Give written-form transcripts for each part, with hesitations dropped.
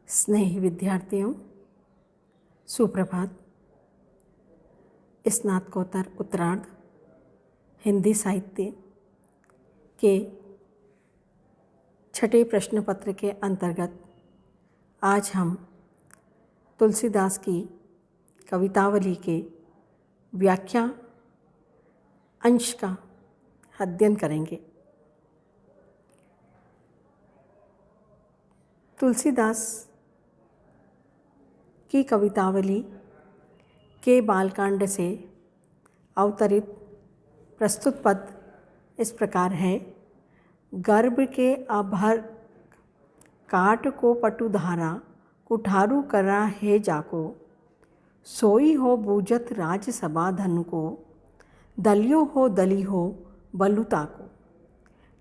स्नेही विद्यार्थियों, सुप्रभात। स्नातकोत्तर उत्तरार्ध हिंदी साहित्य के छठे प्रश्न पत्र के अंतर्गत आज हम तुलसीदास की कवितावली के व्याख्या अंश का अध्ययन करेंगे। तुलसीदास की कवितावली के बालकांड से अवतरित प्रस्तुत पद इस प्रकार है। गर्भ के अभर काट को पटुधारा, कुठारू करा है जाको, सोई हो बूझत राजसभा धन को, दलियो हो दली हो बलुता को।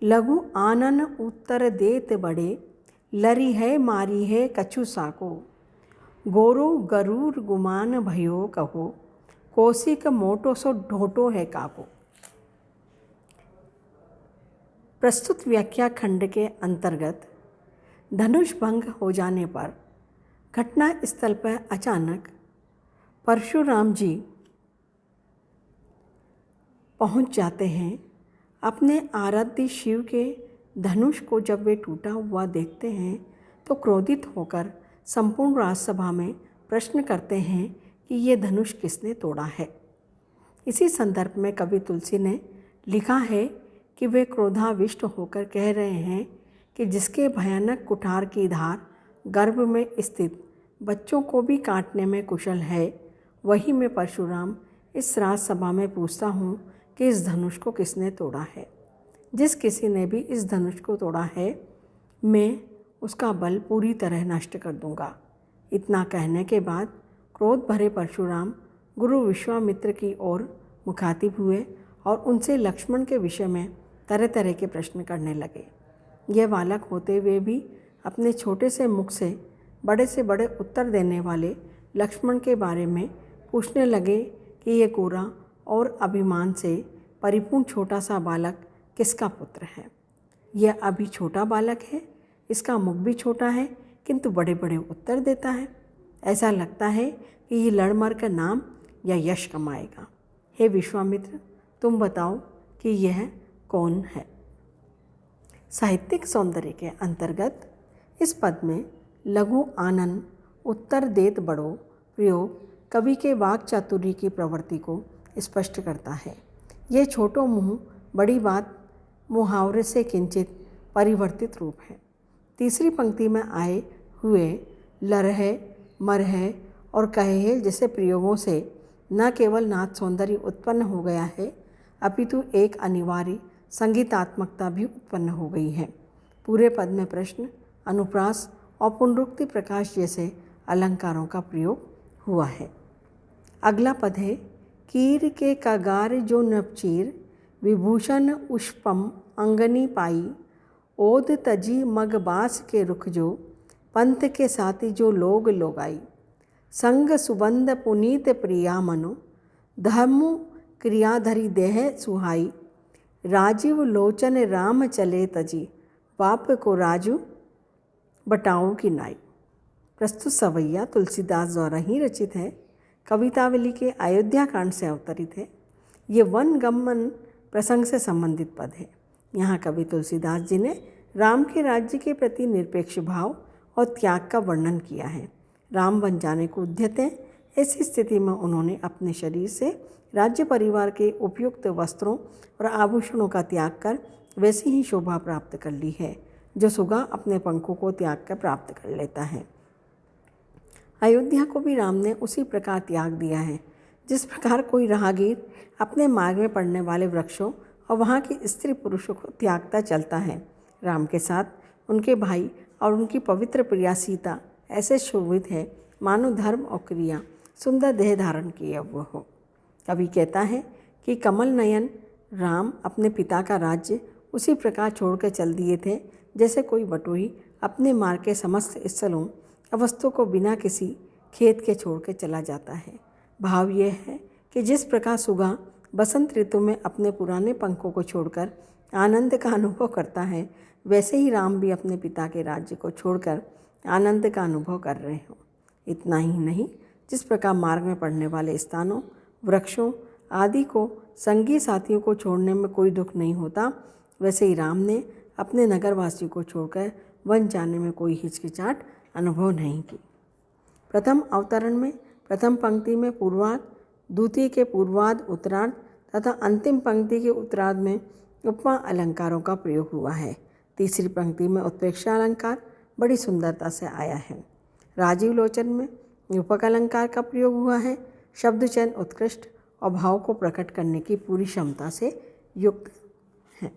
लघु आनन उत्तर देत बड़े, लरी है मारी है कछु साको, गोरो गरूर गुमान भयो कहो, कोसिक मोटो सो ढोटो है काको। प्रस्तुत व्याख्या खंड के अंतर्गत धनुष भंग हो जाने पर घटना स्थल पर अचानक परशुराम जी पहुंच जाते हैं। अपने आराध्य शिव के धनुष को जब वे टूटा हुआ देखते हैं तो क्रोधित होकर संपूर्ण राजसभा में प्रश्न करते हैं कि ये धनुष किसने तोड़ा है। इसी संदर्भ में कवि तुलसी ने लिखा है कि वे क्रोधाविष्ट होकर कह रहे हैं कि जिसके भयानक कुठार की धार गर्भ में स्थित बच्चों को भी काटने में कुशल है, वही मैं परशुराम इस राजसभा में पूछता हूँ कि इस धनुष को किसने तोड़ा है। जिस किसी ने भी इस धनुष को तोड़ा है, मैं उसका बल पूरी तरह नष्ट कर दूंगा। इतना कहने के बाद क्रोध भरे परशुराम गुरु विश्वामित्र की ओर मुखातिब हुए और उनसे लक्ष्मण के विषय में तरह तरह के प्रश्न करने लगे। यह बालक होते हुए भी अपने छोटे से मुख से बड़े उत्तर देने वाले लक्ष्मण के बारे में पूछने लगे कि यह गोरा और अभिमान से परिपूर्ण छोटा सा बालक किसका पुत्र है। यह अभी छोटा बालक है, इसका मुख भी छोटा है किंतु बड़े बड़े उत्तर देता है। ऐसा लगता है कि ये लड़ मर कर नाम या यश कमाएगा। हे विश्वामित्र, तुम बताओ कि यह कौन है। साहित्यिक सौंदर्य के अंतर्गत इस पद में लघु आनन उत्तर देत बड़ो प्रयोग कवि के वाक चातुर्य की प्रवृत्ति को स्पष्ट करता है। यह छोटो मुँह बड़ी बात मुहावरे से किंचित परिवर्तित रूप है। तीसरी पंक्ति में आए हुए लरहे, मरहे और कहे जैसे प्रयोगों से न केवल नाद सौंदर्य उत्पन्न हो गया है, अपितु एक अनिवार्य संगीतात्मकता भी उत्पन्न हो गई है। पूरे पद में प्रश्न, अनुप्रास और पुनरुक्ति प्रकाश जैसे अलंकारों का प्रयोग हुआ है। अगला पद है। कीर के कगार जो नपचीर, विभूषण उष्पम अंगनी पाई, ओद तजी मगबास के रुख जो, पंथ के साथी जो लोग लोगाई, संग सुबंध पुनीत प्रिया मनो, धर्मु क्रियाधरी देह सुहाई, राजीव लोचन राम चले तजी, बाप को राजू बटाओं की नाई। प्रस्तुत सवैया तुलसीदास द्वारा ही रचित है। कवितावली के अयोध्या कांड से अवतरित है। ये वन गमन प्रसंग से संबंधित पद है। यहाँ कवि तुलसीदास जी ने राम के राज्य के प्रति निरपेक्ष भाव और त्याग का वर्णन किया है। राम बन जाने को उद्यत हैं। ऐसी स्थिति में उन्होंने अपने शरीर से राज्य परिवार के उपयुक्त वस्त्रों और आभूषणों का त्याग कर वैसी ही शोभा प्राप्त कर ली है जो सुगा अपने पंखों को त्याग कर प्राप्त कर लेता है। अयोध्या को भी राम ने उसी प्रकार त्याग दिया है जिस प्रकार कोई राहगीर अपने मार्ग में पड़ने वाले वृक्षों और वहाँ के स्त्री पुरुषों को त्यागता चलता है। राम के साथ उनके भाई और उनकी पवित्र प्रिया सीता ऐसे शोभित है मानो धर्म और क्रिया सुंदर देह धारण किए हुए हो। कवि कहता है कि कमल नयन राम अपने पिता का राज्य उसी प्रकार छोड़कर चल दिए थे जैसे कोई बटोही अपने मार्ग के समस्त स्थलों वस्तु को बिना किसी खेत के छोड़ के चला जाता है। भाव यह है कि जिस प्रकार सुगा बसंत ऋतु में अपने पुराने पंखों को छोड़कर आनंद का अनुभव करता है, वैसे ही राम भी अपने पिता के राज्य को छोड़कर आनंद का अनुभव कर रहे हो। इतना ही नहीं, जिस प्रकार मार्ग में पड़ने वाले स्थानों, वृक्षों आदि को संगी साथियों को छोड़ने में कोई दुख नहीं होता, वैसे ही राम ने अपने नगरवासियों को छोड़कर वन जाने में कोई हिचकिचाहट अनुभव नहीं की। प्रथम अवतरण में प्रथम पंक्ति में पूर्वार्ध, द्वितीय के पूर्वार्ध उत्तरार्ध तथा अंतिम पंक्ति के उत्तरार्ध में उपमा अलंकारों का प्रयोग हुआ है। तीसरी पंक्ति में उत्प्रेक्षा अलंकार बड़ी सुंदरता से आया है। राजीव लोचन में रूपक अलंकार का प्रयोग हुआ है। शब्द चयन उत्कृष्ट और भाव को प्रकट करने की पूरी क्षमता से युक्त है।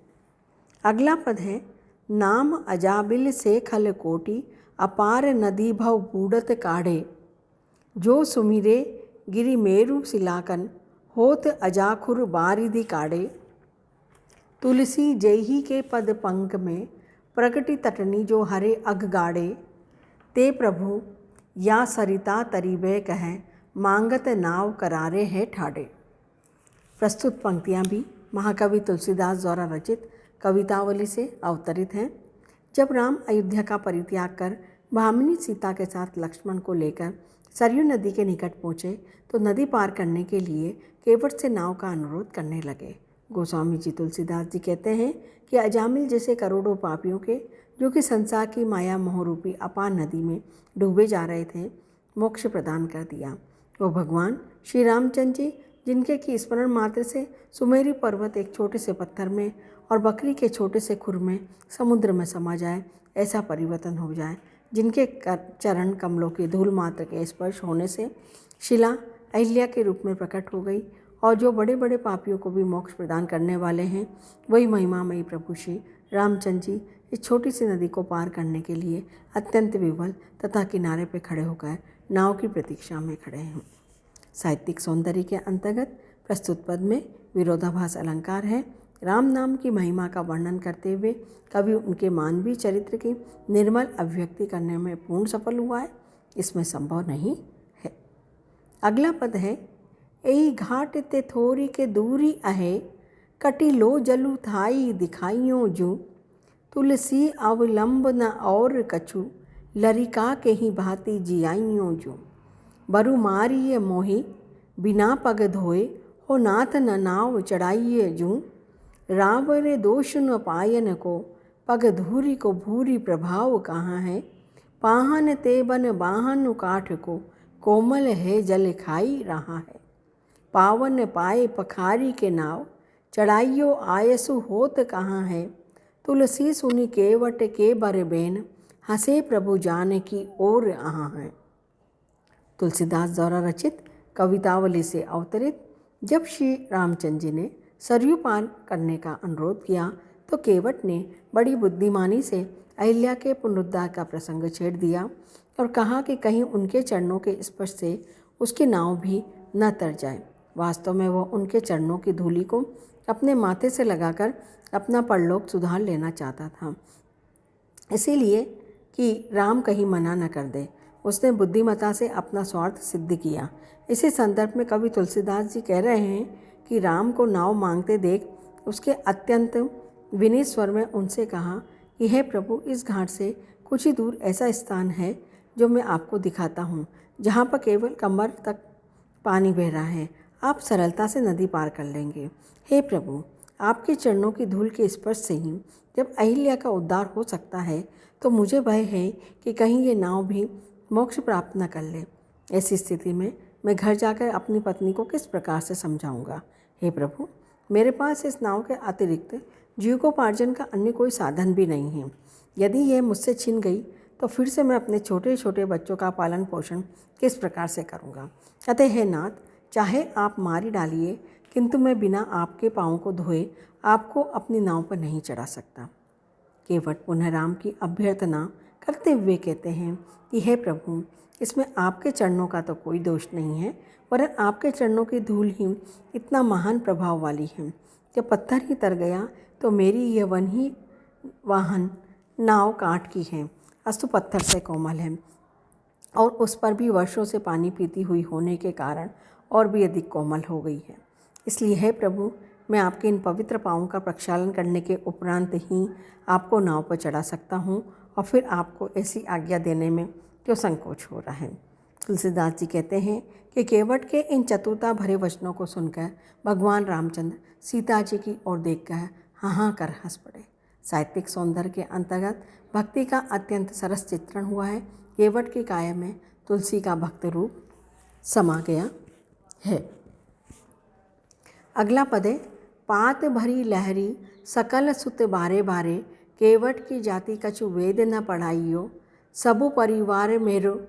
अगला पद है, नाम अजाबिल से खल कोटि अपार नदी भव बूढ़त काढ़े, जो सुमिरे गिरि मेरु सिलाकन होत अजाखुर बारिधि काढ़े। तुलसी जयही के पद पंक में प्रगति तटनी जो हरे अग गाड़े, ते प्रभु या सरिता तरीबे कह मांगत नाव करारे है ठाड़े। प्रस्तुत पंक्तियाँ भी महाकवि तुलसीदास द्वारा रचित कवितावली से अवतरित हैं। जब राम अयोध्या का परित्याग कर भामिनी सीता के साथ लक्ष्मण को लेकर सरयू नदी के निकट पहुँचे तो नदी पार करने के लिए केवट से नाव का अनुरोध करने लगे। गोस्वामी जी तुलसीदास जी कहते हैं कि अजामिल जैसे करोड़ों पापियों के, जो कि संसार की माया मोहरूपी अपार नदी में डूबे जा रहे थे, मोक्ष प्रदान कर दिया। वो भगवान श्री रामचंद्र जी, जिनके की स्मरण मात्र से सुमेरु पर्वत एक छोटे से पत्थर में और बकरी के छोटे से खुर में समुद्र में समा जाए, ऐसा परिवर्तन हो जाए, जिनके चरण कमलों की धूल मात्र के स्पर्श होने से शिला अहिल्या के रूप में प्रकट हो गई, और जो बड़े बड़े पापियों को भी मोक्ष प्रदान करने वाले हैं, वही महिमामयी प्रभु श्री रामचंद्र जी इस छोटी सी नदी को पार करने के लिए अत्यंत विवल तथा किनारे पर खड़े होकर नाव की प्रतीक्षा में खड़े हैं। साहित्यिक सौंदर्य के अंतर्गत प्रस्तुत पद में विरोधाभास अलंकार है। राम नाम की महिमा का वर्णन करते हुए कवि उनके मानवीय चरित्र की निर्मल अभिव्यक्ति करने में पूर्ण सफल हुआ है, इसमें संभव नहीं है। अगला पद है, एई घाट ते थोरी के दूरी अहे, कटी लो जलु थाई दिखाइयों जू, तुलसी अवलंब न और कछु, लरिका के ही भांति जियाइयों जू। बरु मारिये मोहि बिना पग धोए, हो नाथ न नाव चढ़ाइये जू, रावरे दोष न पायन को, पग धूरी को भूरी प्रभाव कहाँ है, पाहन ते बन बाहन काठ को, कोमल है जल खाई रहा है। पावन पाए पखारी के नाव, चढ़ाइयो आयसु होत कहाँ है, तुलसी सुनी केवट के बर बेन, हंसे प्रभु जान की ओर आहाँ है। तुलसीदास द्वारा रचित कवितावली से अवतरित जब श्री रामचंद्र जी ने सरयू पार करने का अनुरोध किया तो केवट ने बड़ी बुद्धिमानी से अहिल्या के पुनरुद्धार का प्रसंग छेड़ दिया और कहा कि कहीं उनके चरणों के स्पर्श से उसकी नाव भी न तर जाए। वास्तव में वह उनके चरणों की धूलि को अपने माथे से लगाकर अपना परलोक सुधार लेना चाहता था, इसीलिए कि राम कहीं मना न कर दे, उसने बुद्धिमता से अपना स्वार्थ सिद्ध किया। इसी संदर्भ में कवि तुलसीदास जी कह रहे हैं कि राम को नाव मांगते देख उसके अत्यंत विनीत स्वर में उनसे कहा कि हे प्रभु, इस घाट से कुछ ही दूर ऐसा स्थान है जो मैं आपको दिखाता हूँ, जहाँ पर केवल कमर तक पानी बह रहा है, आप सरलता से नदी पार कर लेंगे। हे प्रभु, आपके चरणों की धूल के स्पर्श से ही जब अहिल्या का उद्धार हो सकता है, तो मुझे भय है कि कहीं ये नाव भी मोक्ष प्राप्त न कर ले। ऐसी स्थिति में मैं घर जाकर अपनी पत्नी को किस प्रकार से समझाऊंगा। हे प्रभु, मेरे पास इस नाव के अतिरिक्त जीविकोपार्जन का अन्य कोई साधन भी नहीं है। यदि यह मुझसे छिन गई तो फिर से मैं अपने छोटे छोटे बच्चों का पालन पोषण किस प्रकार से करूँगा। अतः हे नाथ, चाहे आप मारी डालिए, किंतु मैं बिना आपके पाँव को धोए आपको अपनी नाव पर नहीं चढ़ा सकता। केवट पुनः राम की अभ्यर्थना करते हुए कहते हैं कि हे प्रभु, इसमें आपके चरणों का तो कोई दोष नहीं है, वरन आपके चरणों की धूल ही इतना महान प्रभाव वाली है। जब पत्थर ही तर गया तो मेरी यह वन ही वाहन नाव काठ की है, अस्तु पत्थर से कोमल है और उस पर भी वर्षों से पानी पीती हुई होने के कारण और भी अधिक कोमल हो गई है। इसलिए हे प्रभु, मैं आपके इन पवित्र पाँवों का प्रक्षालन करने के उपरांत ही आपको नाव पर चढ़ा सकता हूँ और फिर आपको ऐसी आज्ञा देने में क्यों संकोच हो रहा है। तुलसीदास जी कहते हैं कि केवट के इन चतुरता भरे वचनों को सुनकर भगवान रामचंद्र सीता जी की ओर देखकर हाँ कर हंस पड़े। साहित्यिक सौंदर्य के अंतर्गत भक्ति का अत्यंत सरस चित्रण हुआ है। केवट की काया में तुलसी का भक्त रूप समा गया है। अगला पद है, पात भरी लहरी सकल सुत बारे बारे, केवट की जाति कछु वेद न पढ़ाइयो, सबु परिवार मेरो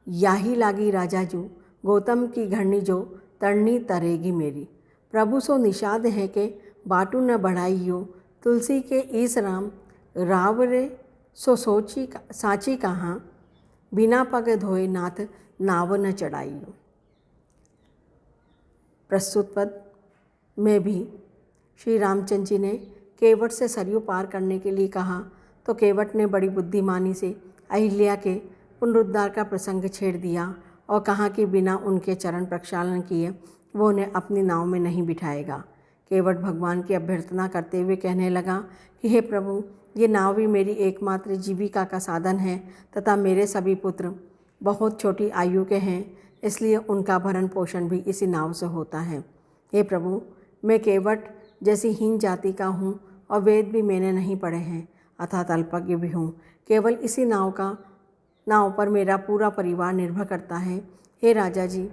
याही लागी राजा जू, गौतम की घरनी जो तरनी तरेगी मेरी। प्रभु सो निषाद है के बाटू न बढ़ाइयो, तुलसी के ईस राम रावरे सो सोची साची कहाँ, बिना पग धोए नाथ नाव न चढ़ाइयो। प्रस्तुत पद में भी श्री रामचंद्र जी ने केवट से सरयू पार करने के लिए कहा तो केवट ने बड़ी बुद्धिमानी से अहिल्या के पुनरुद्धार का प्रसंग छेड़ दिया और कहा कि बिना उनके चरण प्रक्षालन किए वो उन्हें अपनी नाव में नहीं बिठाएगा। केवट भगवान की अभ्यर्थना करते हुए कहने लगा कि हे प्रभु, ये नाव भी मेरी एकमात्र जीविका का साधन है तथा मेरे सभी पुत्र बहुत छोटी आयु के हैं, इसलिए उनका भरण पोषण भी इसी नाव से होता है। हे प्रभु, मैं केवट जैसी हीन जाति का हूँ और वेद भी मैंने नहीं पढ़े हैं, अर्थात अल्पज्ञ भी हूँ। केवल इसी नाव पर मेरा पूरा परिवार निर्भर करता है। हे राजा जी,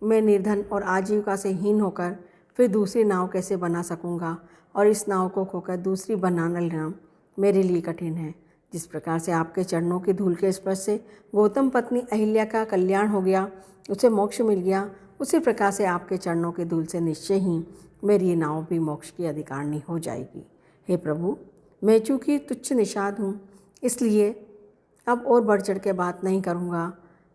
मैं निर्धन और आजीविका से हीन होकर फिर दूसरी नाव कैसे बना सकूँगा, और इस नाव को खोकर दूसरी बनाना लेना मेरे लिए कठिन है। जिस प्रकार से आपके चरणों की धूल के स्पर्श से गौतम पत्नी अहिल्या का कल्याण हो गया, उसे मोक्ष मिल गया, उसी प्रकार से आपके चरणों की धूल से निश्चय ही मेरी ये नाव भी मोक्ष की अधिकारिणी हो जाएगी। हे प्रभु, मैं चूँकि तुच्छ निषाद हूँ, इसलिए अब और बढ़ चढ़ के बात नहीं करूँगा।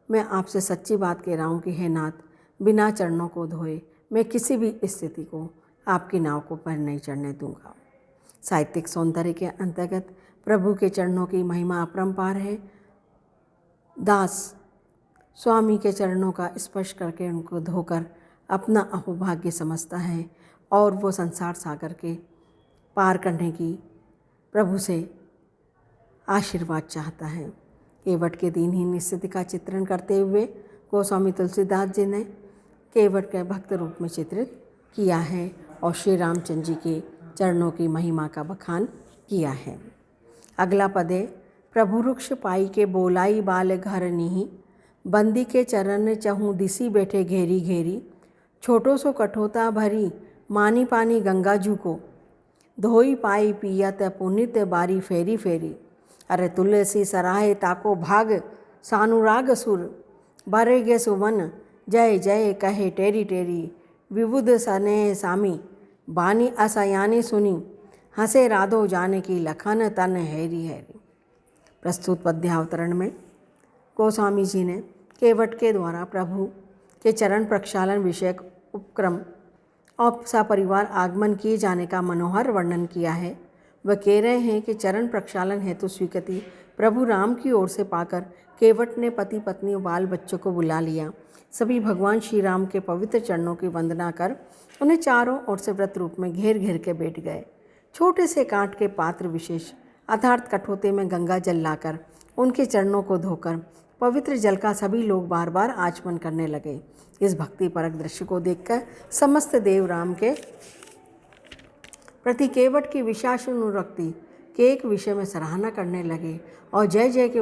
मैं आपसे सच्ची बात कह रहा हूँ कि हे नाथ, बिना चरणों को धोए मैं किसी भी स्थिति को आपकी नाव को पर नहीं चढ़ने दूँगा। साहित्यिक सौंदर्य के अंतर्गत प्रभु के चरणों की महिमा अपरंपार है। दास स्वामी के चरणों का स्पर्श करके उनको धोकर अपना अहोभाग्य समझता है और वो संसार सागर के पार करने की प्रभु से आशीर्वाद चाहता है। केवट के दीनहीन स्थिति का चित्रण करते हुए गोस्वामी तुलसीदास जी ने केवट के भक्त रूप में चित्रित किया है और श्री रामचंद्र जी के चरणों की महिमा का बखान किया है। अगला पद है, प्रभु रुक्ष पाई के बोलाई बाल घर निही, बंदी के चरण चहूँ दिसी बैठे घेरी घेरी, छोटो सो कठोता भरी मानी पानी गंगा जू को, धोई पाई पियत पुनित बारी फेरी फेरी। अरे तुलसी सराहे ताको भाग सानुराग सुर, बरे गे सुमन जय जय कहे टेरी टेरी, विबुध सने सामी बानी असयानी सुनी, हंसे राधो जाने की लखन तन हैरी हैरी। प्रस्तुत पद्यावतरण में गोस्वामी जी ने केवट के द्वारा प्रभु के चरण प्रक्षालन विषयक उपक्रम और सपरिवार आगमन किए जाने का मनोहर वर्णन किया है। वह कह रहे हैं कि चरण प्रक्षालन हेतु स्वीकृति प्रभु राम की ओर से पाकर केवट ने पति पत्नी और बाल बच्चों को बुला लिया। सभी भगवान श्री राम के पवित्र चरणों की वंदना कर उन्हें चारों ओर से व्रत रूप में घेर घेर के बैठ गए। छोटे से कांट के पात्र विशेष अर्थात कठोते में गंगा जल लाकर उनके चरणों को धोकर पवित्र जल का सभी लोग बार बार आचमन करने लगे। इस भक्तिपरक दृश्य को देखकर समस्त देव राम के प्रति केवट की विशासनुरक्ति के एक विषय में सराहना करने लगे और जय जय के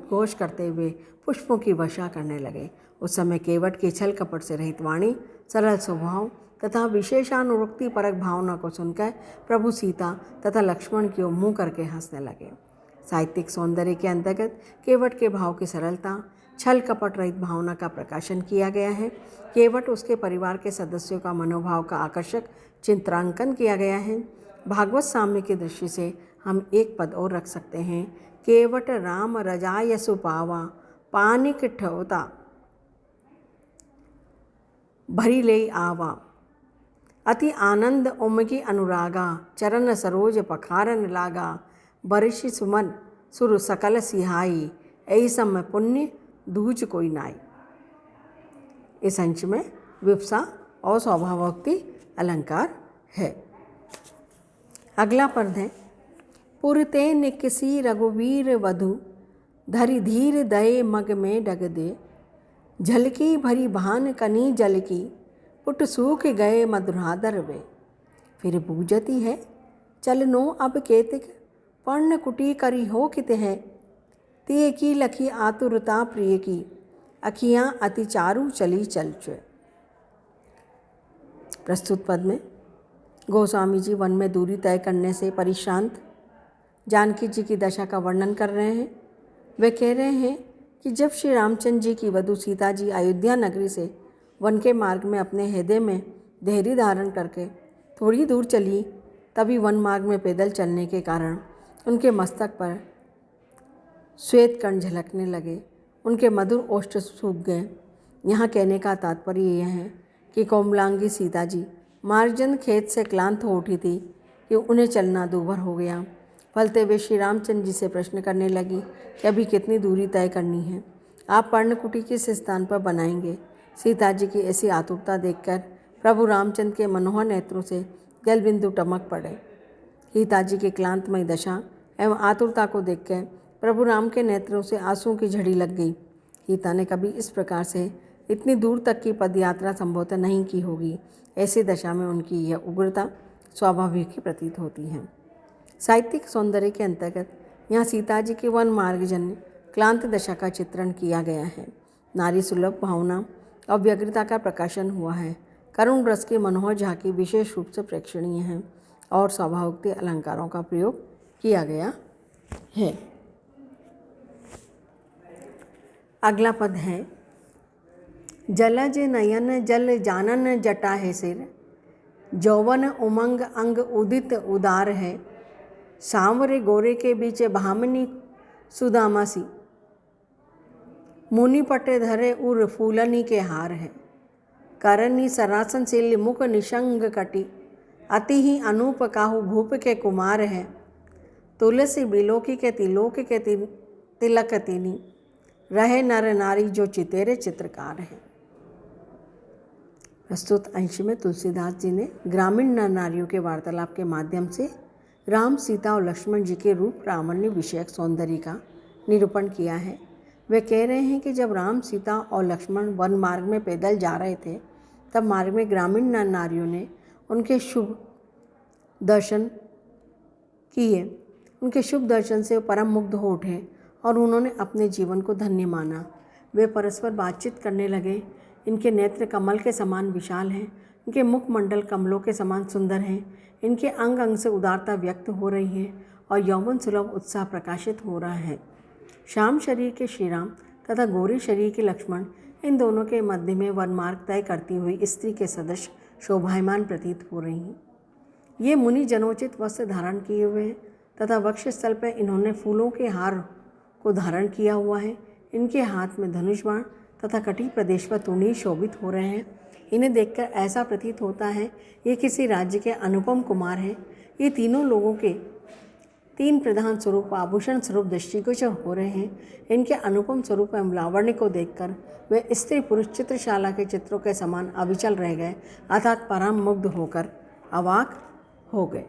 घोष करते हुए पुष्पों की वर्षा करने लगे। उस समय केवट की छल कपट से रहित वाणी, सरल स्वभाव तथा विशेषानुरक्ति परक भावना को सुनकर प्रभु सीता तथा लक्ष्मण की ओर मुँह करके हंसने लगे। साहित्यिक सौंदर्य के अंतर्गत केवट के भाव की सरलता, छल कपट रहित भावना का प्रकाशन किया गया है। केवट उसके परिवार के सदस्यों का मनोभाव का आकर्षक चित्रांकन किया गया है। भागवत साम्य की दृष्टि से हम एक पद और रख सकते हैं, केवट राम रजाय सुपावा, पानिक ठोता भरी ले आवा, अति आनंद उमगी अनुरागा, चरण सरोज पखारन लागा, बरिश सुमन सुर सकल सिहाई, ऐसम पुण्य दूज कोई नाई। इस अंश में विप्सा और स्वभावोक्ति अलंकार है। अगला पद है, पुरते ने किसी रघुवीर वधु, धरि धीर दये मग में डग दे। झलकी भरी भान कनी जल की, पुट सूख गए मधुरादर वे। फिर बूझती है चलनो अब केतिक, पर्ण कुटी करी हो कित है। तिय की लखी आतुरता प्रिय की, अखियाँ अति चारु चली चलच। प्रस्तुत पद में गोस्वामी जी वन में दूरी तय करने से परिश्रांत जानकी जी की दशा का वर्णन कर रहे हैं। वे कह रहे हैं कि जब श्री रामचंद्र जी की वधू सीता जी अयोध्या नगरी से वन के मार्ग में अपने हृदय में धैर्य धारण करके थोड़ी दूर चली, तभी वन मार्ग में पैदल चलने के कारण उनके मस्तक पर श्वेत कण झलकने लगे, उनके मधुर ओष्ठ सूख गए। यहाँ कहने का तात्पर्य यह है कि कोमलांगी सीता जी मार्जन खेत से क्लांत हो उठी थी कि उन्हें चलना दूभर हो गया। फलते वे श्री रामचंद्र जी से प्रश्न करने लगी कि अभी कितनी दूरी तय करनी है, आप पर्णकुटी किस स्थान पर बनाएंगे। सीता जी की ऐसी आतुरता देखकर प्रभु रामचंद्र के मनोहर नेत्रों से जल बिंदु टपक पड़े। सीता जी की क्लांतमयी दशा एवं आतुरता को देखकर प्रभु राम के नेत्रों से आंसुओं की झड़ी लग गई। सीता ने कभी इस प्रकार से इतनी दूर तक की पदयात्रा संभवतः नहीं की होगी। ऐसी दशा में उनकी यह उग्रता स्वाभाविक ही प्रतीत होती है। साहित्यिक सौंदर्य के अंतर्गत यहाँ सीता जी के वन मार्गजन्य क्लांत दशा का चित्रण किया गया है। नारी सुलभ भावना और व्यग्रता का प्रकाशन हुआ है। करुण रस की मनोहर झांकी विशेष रूप से प्रेक्षणीय है और स्वाभाविक अलंकारों का प्रयोग किया गया है। अगला पद है जलज नयन जल जानन जटा है सिर, जौवन उमंग अंग उदित उदार है। सांवरे गोरे के बीच भामिनी सुदामा सी, मुनि पटे धरे उर फूलनी के हार है। करनी सरासन सिल मुख निशंग कटी, अति ही अनूप काहू भूप के कुमार है। तुलसी बिलोकी के तिलोक के तिलक तिनी, रहे नर नारी जो चितेरे चित्रकार है। प्रस्तुत अंश में तुलसीदास जी ने ग्रामीण नर नारियों के वार्तालाप के माध्यम से राम, सीता और लक्ष्मण जी के रूप प्रामाण्य विषयक सौंदर्य का निरूपण किया है। वे कह रहे हैं कि जब राम, सीता और लक्ष्मण वन मार्ग में पैदल जा रहे थे, तब मार्ग में ग्रामीण नर नारियों ने उनके शुभ दर्शन किए। उनके शुभ दर्शन से परम मुग्ध हो उठे और उन्होंने अपने जीवन को धन्य माना। वे परस्पर बातचीत करने लगे। इनके नेत्र कमल के समान विशाल हैं, इनके मुखमंडल कमलों के समान सुंदर हैं, इनके अंग अंग से उदारता व्यक्त हो रही है और यौवन सुलभ उत्साह प्रकाशित हो रहा है। श्याम शरीर के श्री राम तथा गोरे शरीर के लक्ष्मण, इन दोनों के मध्य में वन मार्ग तय करती हुई स्त्री के सदृश शोभायमान प्रतीत हो रही हैं। ये मुनि जनोचित वस्त्र धारण किए हुए हैं तथा वक्षस्थल पर इन्होंने फूलों के हार को धारण किया हुआ है। इनके हाथ में धनुष बाण तथा कटी प्रदेश पर तूणी शोभित हो रहे हैं। इन्हें देखकर ऐसा प्रतीत होता है ये किसी राज्य के अनुपम कुमार हैं। ये तीनों लोगों के तीन प्रधान स्वरूप आभूषण स्वरूप दृष्टिगोचर हो रहे हैं। इनके अनुपम स्वरूप एवं लावण्य को देखकर वे स्त्री पुरुष चित्रशाला के चित्रों के समान अविचल रह गए, अर्थात परम मुग्ध होकर अवाक हो गए।